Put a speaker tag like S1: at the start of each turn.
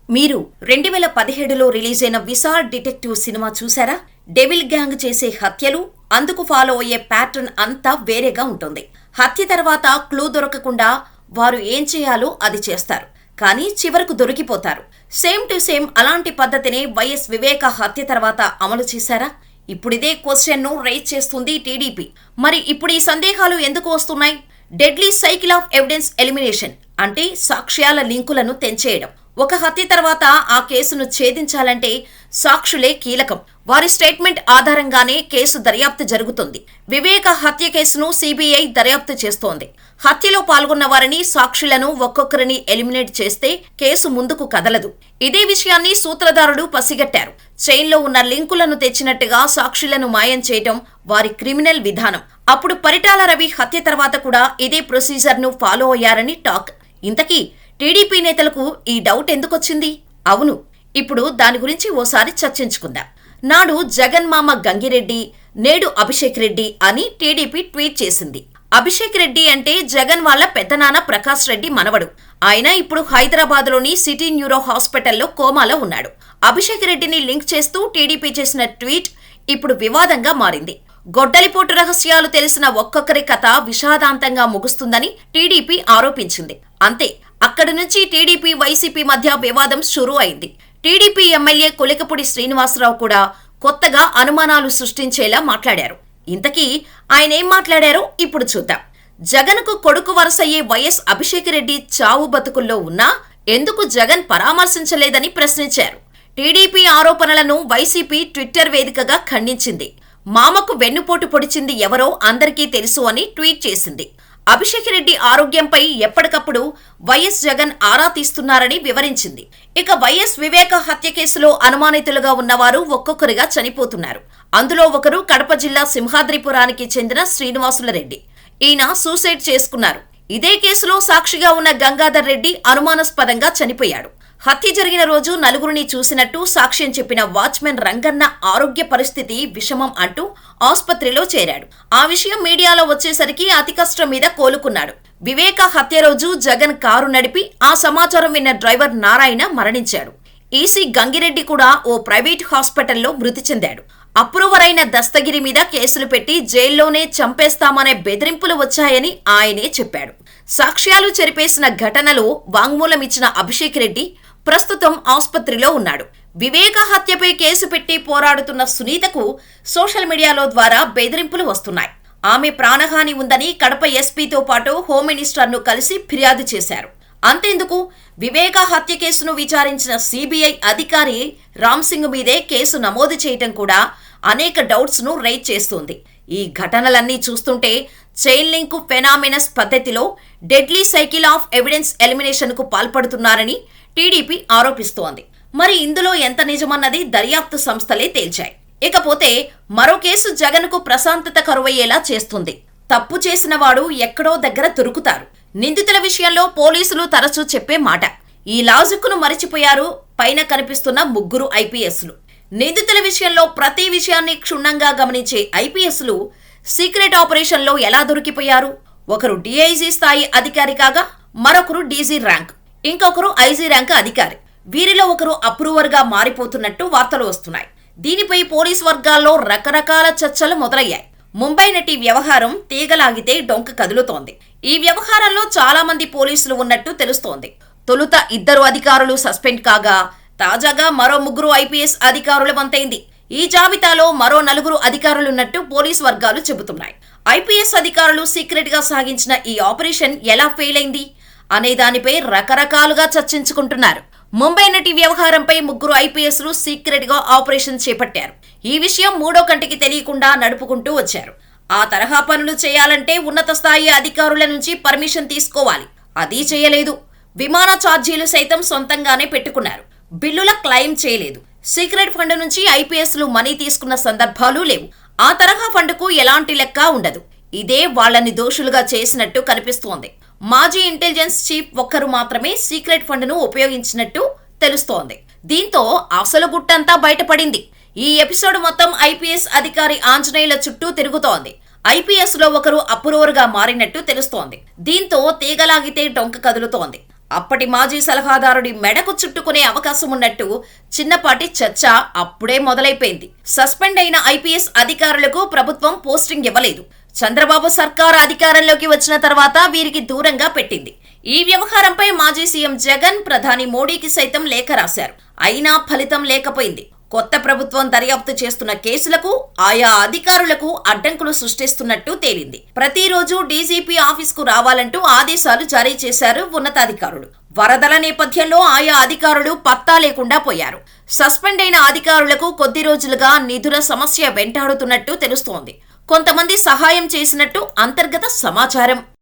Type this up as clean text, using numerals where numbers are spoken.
S1: మీరు 2017లో రిలీజ్ అయిన Vishal detective cinema చూసారా? డెవిల్ గ్యాంగ్ చేసే హత్యలు, అందుకు ఫాలో అయ్యే ప్యాటర్న్ అంతా వేరేగా ఉంటుంది. హత్య తర్వాత క్లూ దొరకకుండా వారు ఏం చేయాలో అది చేస్తారు, కానీ చివరకు దొరికిపోతారు. సేమ్ టు సేమ్ అలాంటి పద్ధతిని వైఎస్ వివేక హత్య తర్వాత అమలు చేశారా? ఇప్పుడిదే క్వశ్చన్ ను రైజ్ చేస్తుంది టీడీపీ. మరి ఇప్పుడు ఈ సందేహాలు ఎందుకు వస్తున్నాయి? Deadly cycle of evidence elimination అంటే సాక్ష్యాల లింకులను తెంచేయడం. ఒక హత్య తర్వాత ఆ కేసును ఛేదించాలంటే సాక్షులే కీలకం. వారి స్టేట్మెంట్ ఆధారంగానే కేసు దర్యాప్తు జరుగుతుంది. వివేక హత్య కేసును సిబిఐ దర్యాప్తు చేస్తోంది. హత్యలో పాల్గొన్న వారిని, సాక్షులను ఒక్కొక్కరిని ఎలిమినేట్ చేస్తే కేసు ముందుకు కదలదు. ఇదే విషయాన్ని సూత్రధారులు పసిగట్టారు. చైన్లో ఉన్న లింకులను తెచ్చినట్టుగా సాక్షులను మాయం చేయటం వారి క్రిమినల్ విధానం. అప్పుడు పరిటాల రవి హత్య తర్వాత కూడా ఇదే ప్రొసీజర్ను ఫాలో అయ్యారని టాక్. ఇంతకీ టీడీపీ నేతలకు ఈ డౌట్ ఎందుకొచ్చింది? అవును, ఇప్పుడు దాని గురించి ఓసారి చర్చించుకుందాం. నాడు జగన్ మామ గంగిరెడ్డి, నేడు అభిషేక్ రెడ్డి అని టీడీపీ ట్వీట్ చేసింది. అభిషేక్ రెడ్డి అంటే జగన్ వాళ్ళ పెద్దనాన్న ప్రకాష్ రెడ్డి మనవడు. ఆయన ఇప్పుడు హైదరాబాద్లోని సిటీ న్యూరో హాస్పిటల్లో కోమాలో ఉన్నాడు. అభిషేక్ రెడ్డిని లింక్ చేస్తూ టీడీపీ చేసిన ట్వీట్ ఇప్పుడు వివాదంగా మారింది. గొడ్డలిపోటు రహస్యాలు తెలిసిన ఒక్కొక్కరి కథ విషాదాంతంగా ముగుస్తుందని టీడీపీ ఆరోపించింది. అంతే, అక్కడి నుంచి టీడీపీ వైసీపీ మధ్య వివాదం షురూ అయింది. టీడీపీ ఎమ్మెల్యే కొలికపూడి శ్రీనివాసరావు కూడా కొత్తగా అనుమానాలు సృష్టించేలా మాట్లాడారు. ఇంతకీ ఆయన ఏం మాట్లాడారో ఇప్పుడు చూద్దాం. జగన్కు కొడుకు వరసయ్యే వైఎస్ అభిషేక్ రెడ్డి చావు బతుకుల్లో ఉన్నా ఎందుకు జగన్ పరామర్శించలేదని ప్రశ్నించారు. టీడీపీ ఆరోపణలను వైసీపీ ట్విట్టర్ వేదికగా ఖండించింది. మామకు వెన్నుపోటు పొడిచింది ఎవరో అందరికీ తెలుసు అని ట్వీట్ చేసింది. అభిషేక్ రెడ్డి ఆరోగ్యంపై ఎప్పటికప్పుడు వైఎస్ జగన్ ఆరా తీస్తున్నారని వివరించింది. ఇక వైఎస్ వివేక హత్య కేసులో అనుమానితులుగా ఉన్నవారు ఒక్కొక్కరిగా చనిపోతున్నారు. అందులో ఒకరు కడప జిల్లా సింహాద్రిపురానికి చెందిన శ్రీనివాసుల రెడ్డి. ఈయన సూసైడ్ చేసుకున్నారు. ఇదే కేసులో సాక్షిగా ఉన్న గంగాధర్ రెడ్డి అనుమానాస్పదంగా చనిపోయాడు. హత్య జరిగిన రోజు నలుగురిని చూసినట్టు సాక్ష్యం చెప్పిన వాచ్మెన్ రంగన్న ఆరోగ్య పరిస్థితి విషమం అంటూ ఆసుపత్రిలో చేరాడు. ఆ విషయం మీడియాలో వచ్చేసరికి అతి కష్టం మీద కోలుకున్నాడు. వివేక హత్య రోజు జగన్ కారు నడిపి ఆ సమాచారం విన్న డ్రైవర్ నారాయణ మరణించాడు. ఈసీ గంగిరెడ్డి కూడా ఓ ప్రైవేట్ హాస్పిటల్లో మృతి చెందాడు. అప్రూవర్ అయిన దస్తగిరి మీద కేసులు పెట్టి జైల్లోనే చంపేస్తామనే బెదిరింపులు వచ్చాయని ఆయనే చెప్పాడు. సాక్ష్యాలు చెరిపేసిన ఘటనలో వాంగ్మూలం ఇచ్చిన అభిషేక్ రెడ్డి ప్రస్తుతం ఆసుపత్రిలో ఉన్నాడు. వివేక హత్యపై కేసు పెట్టి పోరాడుతున్న సునీతకు సోషల్ మీడియాలో ద్వారా బెదిరింపులు వస్తున్నాయి. ఆమె ప్రాణహాని ఉందని కడప ఎస్పీతో పాటు హోమ్ మినిస్టర్ను కలిసి ఫిర్యాదు చేశారు. అంతేందుకు, వివేక హత్య కేసును విచారించిన సిబిఐ అధికారి రామ్ సింగ్ మీదే కేసు నమోదు చేయటం కూడా అనేక డౌట్స్ ను రైజ్ చేస్తోంది. ఈ ఘటనలన్నీ చూస్తుంటే చైన్ లింక్ ఫెనామినస్ పద్ధతిలో deadly cycle of evidence elimination కు పాల్పడుతున్నారని టీడీపీ ఆరోపిస్తోంది. మరి ఇందులో ఎంత నిజమన్నది దర్యాప్తు సంస్థలే తేల్చాయి. ఇకపోతే మరో కేసు జగన్కు ప్రశాంతత కరువయ్యేలా చేస్తుంది. తప్పు చేసిన వాడు ఎక్కడో దగ్గర దొరుకుతారు. నిందితుల విషయంలో పోలీసులు తరచూ చెప్పే మాట. ఈ లాజిక్ను మరిచిపోయారు పైన కనిపిస్తున్న ముగ్గురు ఐపీఎస్లు. నిందితుల విషయంలో ప్రతి విషయాన్ని క్షుణ్ణంగా గమనించే ఐపీఎస్లు సీక్రెట్ ఆపరేషన్లో ఎలా దొరికిపోయారు? ఒకరు డీఐజీ స్థాయి అధికారి కాగా మరొకరు డీజీ ర్యాంక్, ఇంకొకరు ఐజీ ర్యాంక్ అధికారి. వీరిలో ఒకరు అప్రూవర్ గా మారిపోతున్నట్టు వార్తలు వస్తున్నాయి. దీనిపై పోలీస్ వర్గాల్లో రకరకాల చర్చలు మొదలయ్యాయి. ముంబై నటి వ్యవహారం తీగలాగితే డొంక కదులుతోంది. ఈ వ్యవహారంలో చాలా మంది పోలీసులు ఉన్నట్టు తెలుస్తోంది. తొలుత 2 అధికారులు సస్పెండ్ కాగా తాజాగా మరో 3 ఐపీఎస్ అధికారుల వంతైంది. ఈ జాబితాలో మరో 4 అధికారులున్నట్టు పోలీస్ వర్గాలు చెబుతున్నాయి. ఐపీఎస్ అధికారులు సీక్రెట్ గా సాగించిన ఈ ఆపరేషన్ ఎలా ఫెయిల్ అయింది అనే దానిపై రకరకాలుగా చర్చించుకుంటున్నారు. ముంబై నటి వ్యవహారంపై 3 ఐపీఎస్లు సీక్రెట్ గా ఆపరేషన్ చేపట్టారు. ఈ విషయం మూడో కంటికి తెలియకుండా నడుపుకుంటూ వచ్చారు. ఆ తరహా పనులు చేయాలంటే ఉన్నత స్థాయి అధికారుల నుంచి పర్మిషన్ తీసుకోవాలి. అదీ చేయలేదు. విమాన ఛార్జీలు సైతం సొంతంగానే పెట్టుకున్నారు. బిల్లుల క్లెయిమ్ చేయలేదు. సీక్రెట్ ఫండ్ నుంచి ఐపీఎస్లు మనీ తీసుకున్న సందర్భాలు లేవు. ఆ తరహా ఫండ్కు ఎలాంటి లెక్క ఉండదు. ఇదే వాళ్లని దోషులుగా చేసినట్టు కనిపిస్తోంది. మాజీ ఇంటెలిజెన్స్ చీఫ్ ఒక్కరు మాత్రమే సీక్రెట్ ఫండ్ ను ఉపయోగించినట్టు తెలుస్తోంది. దీంతో అసలు గుట్టంతా బయటపడింది. ఈ ఎపిసోడ్ మొత్తం ఐపీఎస్ అధికారి ఆంజనేయుల చుట్టూ తిరుగుతోంది. ఐపీఎస్ లో ఒకరు అప్రూవర్ గా మారినట్టు తెలుస్తోంది. దీంతో తీగలాగితే డొంక కదులుతోంది. అప్పటి మాజీ సలహాదారుడి మెడకు చుట్టుకునే అవకాశం ఉన్నట్టు చిన్నపాటి చర్చ అప్పుడే మొదలైపోయింది. సస్పెండ్ అయిన ఐపీఎస్ అధికారులకు ప్రభుత్వం పోస్టింగ్ ఇవ్వలేదు. చంద్రబాబు సర్కారు అధికారంలోకి వచ్చిన తర్వాత వీరికి దూరంగా పెట్టింది. ఈ వ్యవహారంపై మాజీ సీఎం జగన్ ప్రధాని మోడీకి సైతం లేఖ రాశారు. అయినా ఫలితం లేకపోయింది. కొత్త ప్రభుత్వం దర్యాప్తు చేస్తున్న కేసులకు ఆయా అధికారులకు అడ్డంకులు సృష్టిస్తున్నట్టు తేలింది. ప్రతిరోజు డీజీపీ ఆఫీస్కు రావాలంటూ ఆదేశాలు జారీ చేశారు ఉన్నతాధికారులు. వరదల నేపథ్యంలో ఆయా అధికారులు పత్తా లేకుండా పోయారు. సస్పెండ్ అయిన అధికారులకు కొద్ది రోజులుగా నిధుల సమస్య వెంటాడుతున్నట్టు తెలుస్తోంది. కొంతమంది సహాయం చేసినట్టు అంతర్గత సమాచారం.